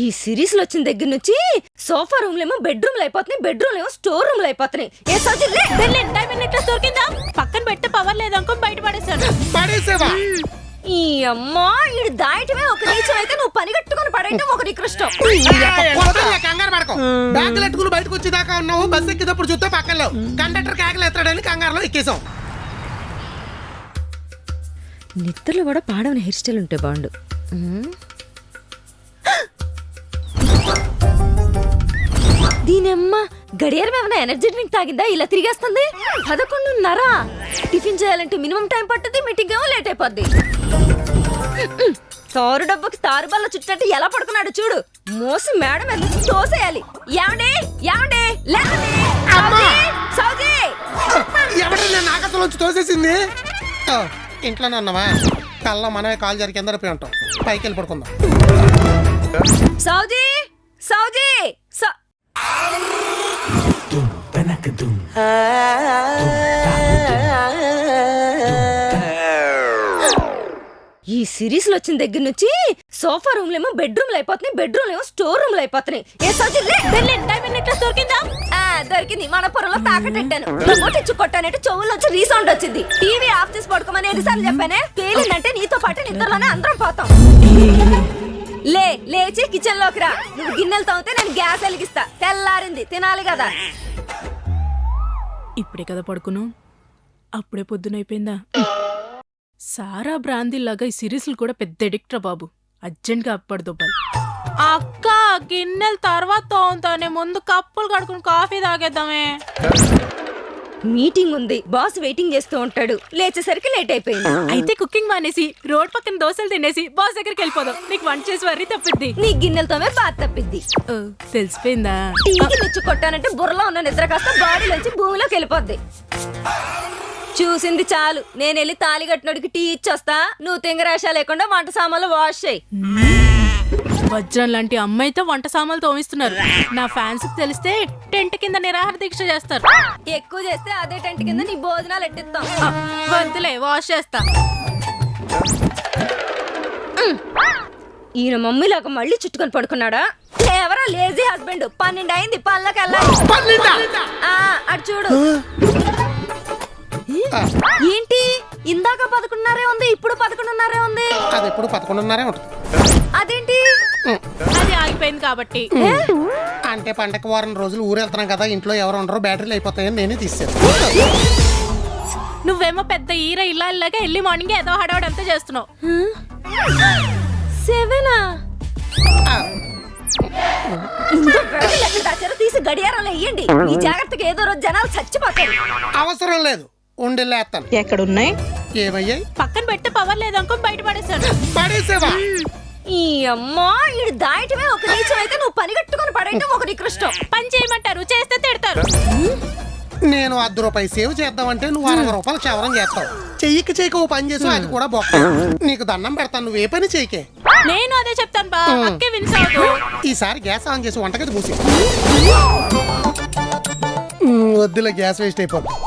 ఈ సిరీస్ లో వచ్చిన దగ్గర నుంచి సోఫా రూమ్లేమో బెడ్రూమ్లు అయిపోతున్నాయి, బెడ్రూమ్లేమో స్టోర్ రూమ్లు అయిపోతున్నాయి. ఏ సౌజన్లే దొరికిందా? పక్కన పెట్టే పవర్ లేదనుకో బయట పడేసాను. ఈ అమ్మా ఈడు దాయటమే ఒక నీచం అయితే నువ్వు పని కట్టుకుని పడేయటం ఒక నికృష్టం. కంగారు పడకు. బ్యాగులు ఎట్టుకుని బయటకు వచ్చేదాకా ఉన్నావు. బస్ ఎక్కినప్పుడు చూస్తే పక్కన కండక్టర్ కేకలు ఎత్తాడని కంగారులో ఎక్కేసాం. నిద్రలో కూడా పాడవని హెయిర్ స్టైల్ ఉంటే బాగుండు. దీనమ్మ గడియారం ఏమైనా ఎనర్జీ డ్రింక్ తాగిందా ఇలా తిరిగేస్తుంది? 11:30. టిఫిన్ చేయాలంటే మినిమం టైం పట్టుద్ది, మీటింగ్ ఏమో లేట్ అయిపోద్ది. తారు డబ్బుకి తారు బల్ల చుట్టట్టు ఎలా పడుకున్నాడు చూడు. మోసి మేడం మీద తోసేయాలి. ఏమండి ఏమండి లేదండి సౌజీ ఎవరైనా నాకసలోంచి తోసేసింది. ఇంట్లోనే ఉన్నావా? కళ్ళ మనమే కాల్ జరిగి కింద పోయి ఉంటాం. పైకి వెళ్ళి పడుకుందాం. సౌజీ సౌజీ ఈ సిరీస్ లో వచ్చిన దగ్గర నుంచి సోఫా రూమ్లేమో బెడ్రూమ్లు అయిపోతున్నాయి, బెడ్రూమ్లేమో స్టోర్ రూమ్లు అయిపోతున్నాయి. ఏ సౌజన్లే దొరికిందా? దొరికింది. మన పొరలో తాకట్టెట్టాను. ఇచ్చు కొట్టానంటే చెవుల్లో వచ్చి రీసౌండ్ వచ్చింది. టీవీ ఆఫ్ చేసి పడుకోమని ఎన్నిసార్లు చెప్పానే? పేలిందంటే నీతో పాటు నిద్రలోనే అందరం పోతాం. లేచి కిచెన్ లోకి రా. నువ్వు గిన్నెలు తవ్వుతే నేను గ్యాస్ వెలిగిస్తా. తెల్లారింది, తినాలి కదా. ఇప్పుడే కదా పడుకును, అప్పుడే పొద్దునైపోయిందా? సారా బ్రాందీలాగా ఈ సిరీస్లు కూడా పెద్ద ఎడిక్ట్రా బాబు. అర్జెంట్గా అప్పడదొబ్బాలి. అక్క గిన్నెల తర్వాత తోముతానే, ముందు కప్పులు కడుకుని కాఫీ తాగేద్దామే. మీటింగ్ ఉంది, బాస్ వెయిటింగ్ చేస్తూ ఉంటాడు. లేచేసరికి లేట్ అయిపోయింది. అయితే కుకింగ్ మానేసి రోడ్ పక్కన దోశలు తినేసి బాస్ దగ్గరికి వెళ్ళిపోదాం. నీకు వంట చేసి వర్రీ తప్పిద్ది, నీ గిన్నెలతోనే బాధ తప్పిద్ది. తెలిసిపోయిందా? టీకి నిచ్చు కొట్టానంటే బుర్రలో ఉన్న నిద్ర కాస్త బాడీలోంచి భూమిలోకి వెళ్ళిపోద్ది. చూసింది చాలు. నేను వెళ్ళి తాళి కట్టినోడికి టీ ఇచ్చొస్తా. నువ్వు తింగరాశ లేకుండా వంట సామాన్లు వాష్ చేయి. వజ్రం లాంటి అమ్మాయితో వంట సామాన్లు తోమిస్తున్నారు. నా ఫ్యాన్స్ తెలిస్తే టెంట్ కింద నిరాహార దీక్ష చేస్తారు. ఎక్కువ చేస్తే అదే టెంట్ కింద నీ భోజనాలు ఎట్టిస్తాం. వద్దులే, వాష్ చేస్తా. ఈయన మమ్మీలాగా మళ్ళీ చుట్టుకొని పడుకున్నాడా? ఎవరా లేజీ హస్బెండ్? 12 అయింది, పళ్ళకి వెళ్ళాలి. అటు చూడు. ఏంటి ఇందాక 11:30 ఉంది, ఇప్పుడు 11:30 ఉంది. అది ఇప్పుడు 11:30 ఉంటుంది. అదేంటి? అది ఆగిపోయింది కాబట్టి. అంటే పండగ వారం రోజులు ఊరెళ్తున్నాం కదా, ఇంట్లో ఎవరు ఉండరు, బ్యాటరీలు అయిపోతాయని నేనే తీసాను. నువ్వేమో పెద్ద ఈర ఇల్లాగా ఎర్లీ మార్నింగ్ ఏదో హడావడంతా చేస్తున్నావు. 7 తీసి గడియారంలో వేయండి. ఈ జాగ్రత్తగా ఏదో రోజు జనాలు చచ్చిపోతారు. అవసరం లేదు, ఉండేస్తాను. ఎక్కడున్నాయి? ఏమయ్యాయి? పక్కన పెట్టే పవర్ లేదనుకో బయట పడేసాను. పడేసేవా? ఈ అమ్మా ఈడు దాయటమే ఒక నీచం అయితే నువ్వు పని కట్టుకుని పడేయటం ఒక నికృష్టం. పని చేయమంటారు, చేస్తే తిడతారు. నేను 10 రూపాయలు సేవ్ చేద్దామంటే నువ్వు 60 రూపాయలు క్షవరం చేస్తావు. చెయ్యికి చేయక ఓ పని చేసావు, అది కూడా బొక్క. నీకు దండం పెడతాను, నువ్వు ఏ పని చేయకే. నేను అదే చెప్తాను బా, అక్కే విన్సావు. ఈసారి గ్యాస్ ఆన్ చేసి వంటగది మూసి. వద్దులే, గ్యాస్ వేస్ట్ అయిపోతుంది.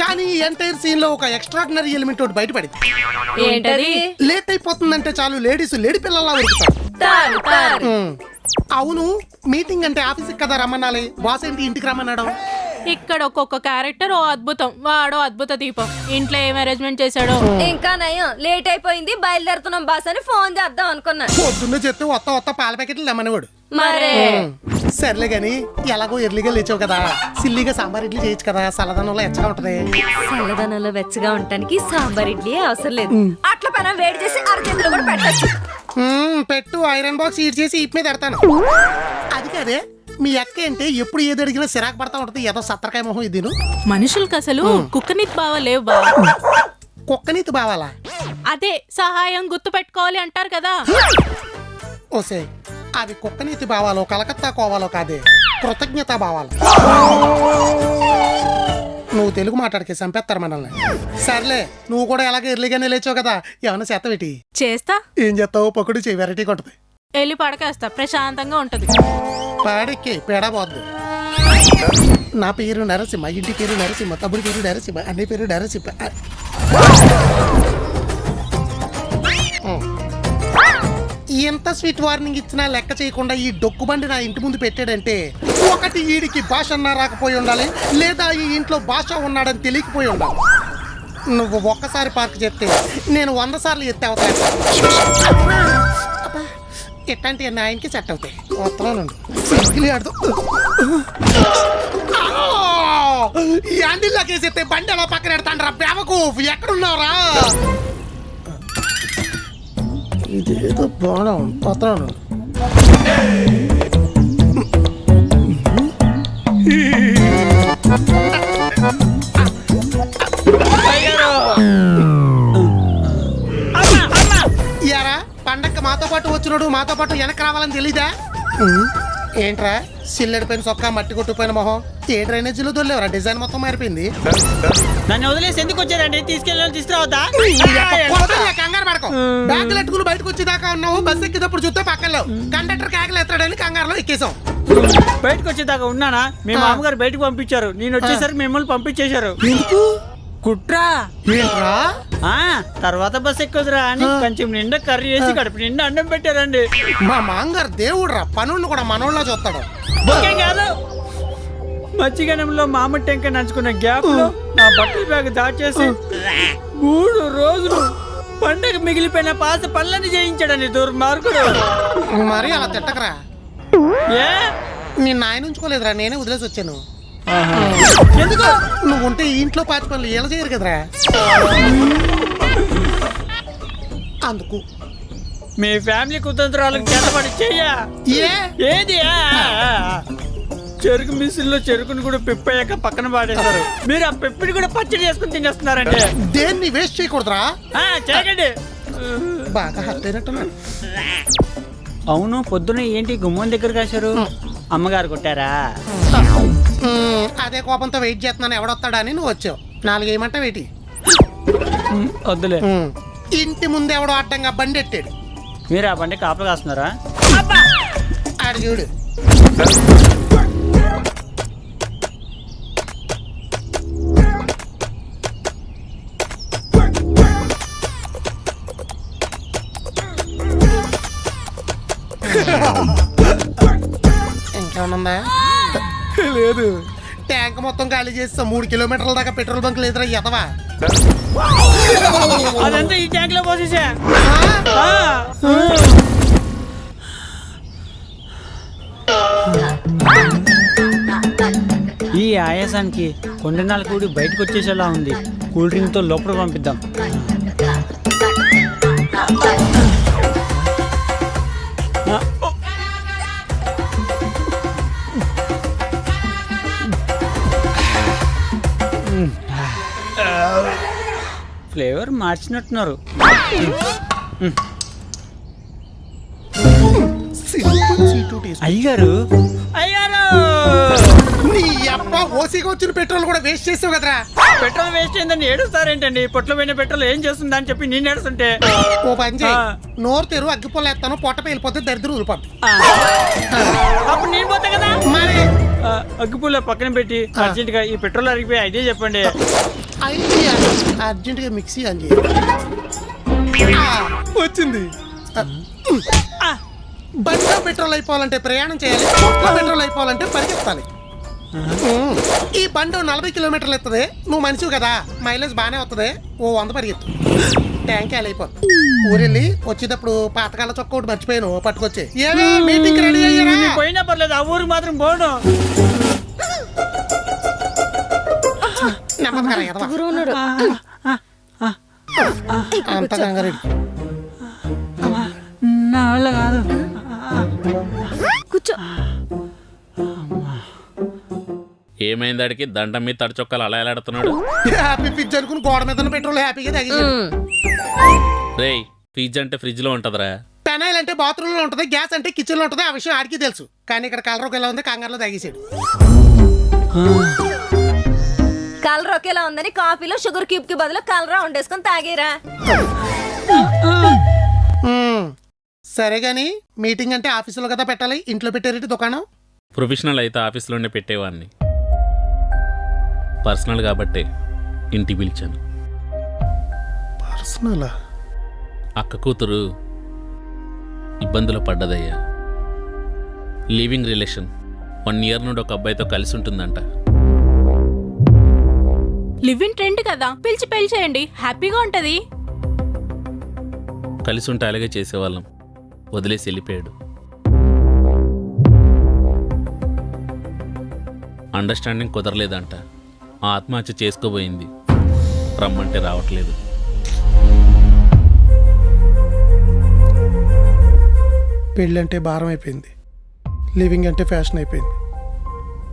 కానీ ఈ ఎంటైర్ సీన్ లో ఒక ఎక్స్ట్రాడినరీ ఎలిమెంట్ ఒకటి బయటపడింది. ఏంటది? లేట్ అయిపోతుందంటే చాలు లేడీస్ లేడీ పిల్లల్లా ఉరుకుతారు. అవును, మీటింగ్ అంటే ఆఫీస్కి కదా రమ్మనాలి, బాస్ ఏంటి ఇంటికి రమ్మన్నాడు? ఇక్కడ ఒక్కొక్క క్యారెక్టర్ ఓ అద్భుతం, వాడో అద్భుత దీపం. ఇంట్లో ఏం అరేంజ్మెంట్ చేశాడో. ఇంకా నయం, లేట్ అయిపోయింది బయలుదేరుతున్నాం బాస్ అని ఫోన్ చేద్దాం అనుకున్నా. పొద్దున్నే చెప్తే వత్త పాల ప్యాకెట్లు లేమనేవాడు. మరే సర్లే గాని ఎలాగో ఎర్లీగా లేచావు కదా, సిల్లీగా సాంబార్ ఇడ్లీ చేయొచ్చు కదా, సలదనంలో ఎచ్చగా ఉంటది. చల్లదనంలో వెచ్చగా ఉండటానికి సాంబార్ ఇడ్లీ అవసరం లేదు. అట్ల పైన వేడి చేసి అరచేతిలో కూడా పెట్టచ్చు. పెట్టు, ఐరన్ బాక్స్ హీట్ చేసి ఇప్ మీద పెడతాను. అది కాదే, మీ అక్క అంటే ఎప్పుడు ఏది అడిగినా సిరాకు పడతా ఉంటది. ఏదో సత్తరకాయ మొహం ఇది. మనుషులకు అసలు కుక్కనీతి బావా లేవు బా. కుక్కనీతి బావాలా? అదే సహాయం గుర్తు పెట్టుకోవాలి అంటారు కదా. ఓసే, అవి కుక్కనీతి భావాలో కలకత్తా కోవాలో కాదే, కృతజ్ఞత భావాలు. నువ్వు తెలుగు మాట్లాడికే చంపేస్తారు మనల్ని. సర్లే, నువ్వు కూడా ఎలాగ ఎర్లీగానే లేచావు కదా, ఏమన్నా చేతవేటి? చేస్తా. ఏం చేస్తావు? పకుడు చేయి, వెరైటీగా ఉంటది. వెళ్ళి పడకేస్తా, ప్రశాంతంగా ఉంటది. పాడికి పేడా పోద్దు. నా పేరు నరసింహ, ఇంటి పేరు నరసింహ, తమ్ముడి పేరు నరసింహ, అన్ని పేరు నరసింహ. ఎంత స్వీట్ వార్నింగ్ ఇచ్చినా లెక్క చేయకుండా ఈ డొక్కుబండి నా ఇంటి ముందు పెట్టాడంటే ఒకటి వీడికి భాష అన్నా రాకపోయి ఉండాలి, లేదా ఈ ఇంట్లో భాష ఉన్నాడని తెలియకపోయి ఉండాలి. నువ్వు ఒక్కసారి పార్క్ చెప్తే నేను 100 సార్లు ఎత్తి అవుతాను. ఎట్లాంటి ఆయనకి సెట్ అవుతాయి. వస్తున్నాను ఈ అండిల్లాకేసేస్తే బండి అలా పక్కన ఎడతాను రా బేవకు. ఎక్కడున్నావురా? ఇదేదో బాగా వస్తున్నాను. యారా పండక్క మాతో పాటు వచ్చినాడు, మాతో పాటు వెనక్కి రావాలని తెలీదా? ఏంట్రా సిల్లెడిపోయిన సొక్క, మట్టి కొట్టుకుపోయిన మొహం, ఏ డ్రైనేజీలో దొల్లేవరా? డిజైన్ మొత్తం మారిపోయింది. నన్ను వదిలేసి ఎందుకు వచ్చారండి? తీసుకెళ్ళాలి, తీసుకురావద్దా? కంగారు పడకం. బ్యాగులు ఎట్టుకుని బయటకు వచ్చేదాకా ఉన్నావు. బస్ ఎక్కేటప్పుడు చూస్తే పక్కన కండక్టర్ కేకలు ఎత్తాడని కంగారులో ఎక్కేసాం. బయటకు వచ్చేదాకా ఉన్నానా? మీ మామగారు బయటకు పంపించారు, నేను వచ్చేసరికి మిమ్మల్ని పంపించేశారు. కుట్రా ఏంట్రా? తర్వాత బస్ ఎక్కుదురా అని కొంచెం నిండా కర్రీ వేసి కడుపు నిండా అన్నం పెట్టారండి. మా మాంగారు దేవుడురా, పనులను కూడా మనోళ్ళ చూస్తాడు. ఓకే కాదు, మజ్జిగనంలో మామిడి టెంక నంచుకున్న గ్యాప్ లో నా బట్టల బ్యాగ్ దాచేసి 3 రోజులు పండగ మిగిలిపోయిన పాస పళ్ళని చేయించాడని దుర్మార్గుడు. మరి అలా తిట్టకరా. ఏ నీ నాయన ఉంచుకోలేదురా, నేనే వదిలేసి వచ్చాను. ఎందుకు? నువ్వు ఉంటే ఈ ఇంట్లో పాచి పనులు ఏళ్ళ చేయరు కదరా, అందుకు. మీ ఫ్యామిలీ కుతంత్రాలకు చేతబడి చెయ్యా. ఏది చెరుకు మిషన్లో చెరుకుని కూడా పిప్పయ్యాక పక్కన పాడేస్తారు. మీరు ఆ పిప్పిని కూడా పచ్చడి చేసుకుని తినేస్తున్నారండి. దేన్ని వేస్ట్ చేయకూడదురా. చేయకండి. బాగా హర్ట్ అయినట్టున్నాడు. అవును, పొద్దున ఏంటి గుమ్మం దగ్గర కాశారు? అమ్మగారు కొట్టారా? అదే కోపంతో వెయిట్ చేస్తున్నాను ఎవడొస్తాడని నువ్వు వచ్చావు. 4 వేయమంటా వెయిటి. వద్దులే. ఇంటి ముందు ఎవడో అడ్డంగా బండి ఎట్టాడు. మీరు ఆ బండి కాపలు కాస్తున్నారా? ఆడు చూడు. ఇంకేమన్నా లేదు. ట్యాంక్ మొత్తం ఖాళీ చేస్తా. 3 కిలోమీటర్ల దాకా పెట్రోల్ బంక్ లేదురా ఎదవా. అదంతా ఈ ట్యాంక్ లో పోసేసా. ఈ ఆయాసానికి కొండనాల కూడి బయటకు వచ్చేసేలా ఉంది. కూల్ డ్రింక్ తో లోపల పంపిద్దాం. ఫ్లేవర్ మార్చినట్టున్నారు. అయ్యారు అయ్యారు నీ అబ్బా ఓసీగా వచ్చిన పెట్రోల్ కూడా వేస్ట్ చేసావు కదరా. పెట్రోల్ వేస్ట్ అయిందని ఏడుస్తారేంటండి? పొట్లో పోయిన పెట్రోల్ ఏం చేస్తుంది అని చెప్పి నేను ఏడుస్తుంటే. ఓ పని చేయి, నోరు తెరు, అగ్గిపోలు ఎత్తాను, పొట్ట పేలిపోతే దరిద్రం ఊరిపోద్ది. అప్పుడు నేను పోతా కదా. మరి అగ్గిపూల పక్కన పెట్టి అర్జెంట్ గా ఈ పెట్రోల్ అరిగిపోయి అదే చెప్పండి. అర్జెంట్ గా మిక్సీ అని వచ్చింది. బండిలో పెట్రోల్ అయిపోవాలంటే ప్రయాణం చేయాలి, పొట్లో పెట్రోల్ అయిపోవాలంటే పరిగెత్తాలి. ఈ బండి 40 కిలోమీటర్లు ఎత్తది. నువ్వు మనిషివి కదా, మైలేజ్ బాగానే వస్తుంది. ఓ 100 పరిగెత్తు, ట్యాంక్ అయిపోతుంది. ఊరెళ్ళి వచ్చేటప్పుడు పాతకాల చొక్క ఒకటి మర్చిపోయాను, పట్టుకొచ్చి. ఏమో మీటింగ్ రెడీ అయ్యారా? పోయినా పర్లేదు, ఆ ఊరికి మాత్రం పోను. అంత కంగారు నా వల్ల కాదు. కూర్చో. ఏమైంది? అడిగి దండం మీద తడిచొక్కలు అలా ఎలాడుతున్నాడు. హ్యాపీ పిజ్ అనుకుని గోడ మీద పెట్రోల్ హ్యాపీగా తగ్గింది. రేయ్, ఫ్రిడ్జ్ అంటే ఫ్రిడ్జ్ లో ఉంటదరా. పెనాయిల్ అంటే బాత్రూమ్ లో ఉంటది, గ్యాస్ అంటే కిచెన్ లో ఉంటది. ఆ విషయం ఆడికి తెలుసు, కానీ ఇక్కడ కలర్ ఒకేలా ఉంది, కంగారులో తగ్గించాడు. కలర్ ఒకేలా ఉందని కాఫీలో షుగర్ క్యూబ్ కి బదులు కలరా వండేసుకొని తాగేరా. సరే గాని మీటింగ్ అంటే ఆఫీసులో కదా పెట్టాలి, ఇంట్లో పెట్టారేంటి దుకాణం? ప్రొఫెషనల్ అయితే ఆఫీస్లోనే పెట్టేవాడిని, పర్సనల్ కాబట్టి ఇంటికి పిలిచాను. పర్సనల్? అక్క కూతురు ఇబ్బందులు పడ్డదయ్యా. లివింగ్ రిలేషన్ 1 year నుండి ఒక అబ్బాయితో కలిసి ఉంటుందంట. లివ్ ఇన్ ట్రెండ్ కదా, పిలిచి పెళ్లి చేయండి, హ్యాపీగా ఉంటది. కలిసి ఉంటే అలాగే చేసేవాళ్ళం, వదిలేసి వెళ్ళిపోయాడు. అండర్స్టాండింగ్ కుదరలేదంట. ఆత్మహత్య చేసుకోబోయింది. రమ్మంటే రావట్లేదు. పెళ్ళంటే భారం అయిపోయింది, లివింగ్ అంటే ఫ్యాషన్ అయిపోయింది.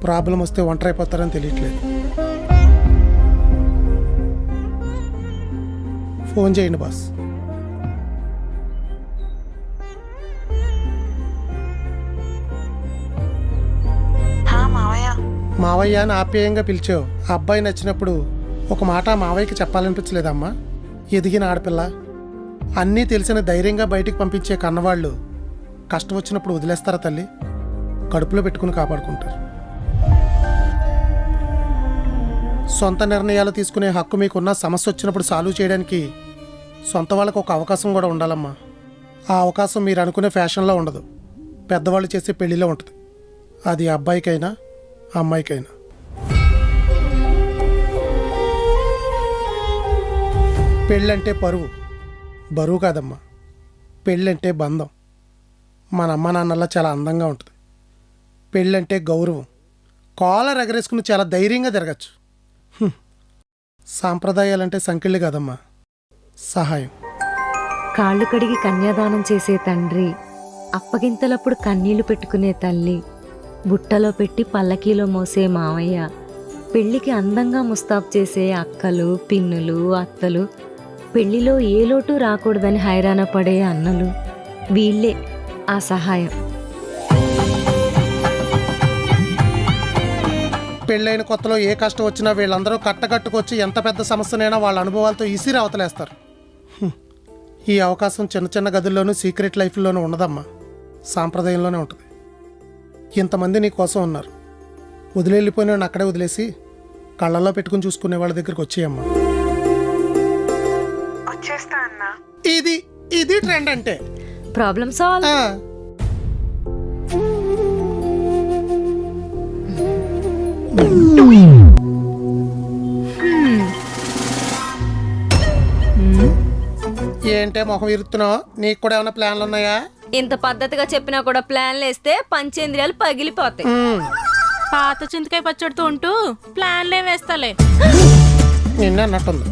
ప్రాబ్లం వస్తే ఒంటరి అయిపోతారని తెలియట్లేదు. ఫోన్ చేయండి బాస్. మావయ్య అని ఆప్యాయంగా పిలిచావు. ఆ అబ్బాయి నచ్చినప్పుడు ఒక మాట మావయ్యకి చెప్పాలనిపించలేదమ్మా? ఎదిగిన ఆడపిల్ల, అన్నీ తెలిసిన ధైర్యంగా బయటికి పంపించే కన్నవాళ్ళు కష్టం వచ్చినప్పుడు వదిలేస్తారా తల్లి? కడుపులో పెట్టుకుని కాపాడుకుంటారు. సొంత నిర్ణయాలు తీసుకునే హక్కు మీకున్న, సమస్య వచ్చినప్పుడు సాల్వ్ చేయడానికి సొంత వాళ్ళకు ఒక అవకాశం కూడా ఉండాలమ్మా. ఆ అవకాశం మీరు అనుకునే ఫ్యాషన్లో ఉండదు, పెద్దవాళ్ళు చేసే పెళ్లిలో ఉంటుంది. అది అబ్బాయికైనా అమ్మాయికైనా. పెళ్ళంటే పరువు, బరువు కాదమ్మా. పెళ్ళంటే బంధం. మన అమ్మ నాన్నలా చాలా అందంగా ఉంటుంది. పెళ్ళంటే గౌరవం. కాలర్ ఎగరేసుకుని చాలా ధైర్యంగా తిరగచ్చు. సాంప్రదాయాలంటే సంకెళ్ళు కాదమ్మా, సహాయం. కాళ్ళు కడిగి కన్యాదానం చేసే తండ్రి, అప్పగింతలప్పుడు కన్నీళ్లు పెట్టుకునే తల్లి, బుట్టలో పెట్టి పల్లకీలో మోసే మావయ్య, పెళ్లికి అందంగా ముస్తాబు చేసే అక్కలు, పిన్నులు, అత్తలు, పెళ్లిలో ఏ లోటు రాకూడదని హైరాణ పడే అన్నలు, వీళ్ళే ఆ సహాయం. పెళ్ళైన కొత్తలో ఏ కష్టం వచ్చినా వీళ్ళందరూ కట్టకట్టుకొచ్చి ఎంత పెద్ద సమస్యనైనా వాళ్ళ అనుభవాలతో ఈసిరి అవతలేస్తారు. ఈ అవకాశం చిన్న చిన్న గదుల్లోనూ సీక్రెట్ లైఫ్లోనూ ఉండదమ్మా, సాంప్రదాయంలోనే ఉంటుంది. ఇంతమంది నీ కోసం ఉన్నారు. వదిలేళ్ళిపోయిన అక్కడే వదిలేసి కళ్ళల్లో పెట్టుకుని చూసుకునే వాళ్ళ దగ్గరికి వచ్చేయమ్మా. ఇది ఇది ట్రెండ్ అంటే. Problem solve. ఏంటే మొహం ఇరుతున్నావు? నీకు కూడా ఏమైనా ప్లాన్లు ఉన్నాయా? ఇంత పద్ధతిగా చెప్పినా కూడా ప్లాన్లు వేస్తే పంచేంద్రియాలు పగిలిపోతాయి. పాత చింతకాయ పచ్చడితో ఉంటూ ప్లాన్లే వేస్తాలే. నిన్నే అన్నట్టుంది.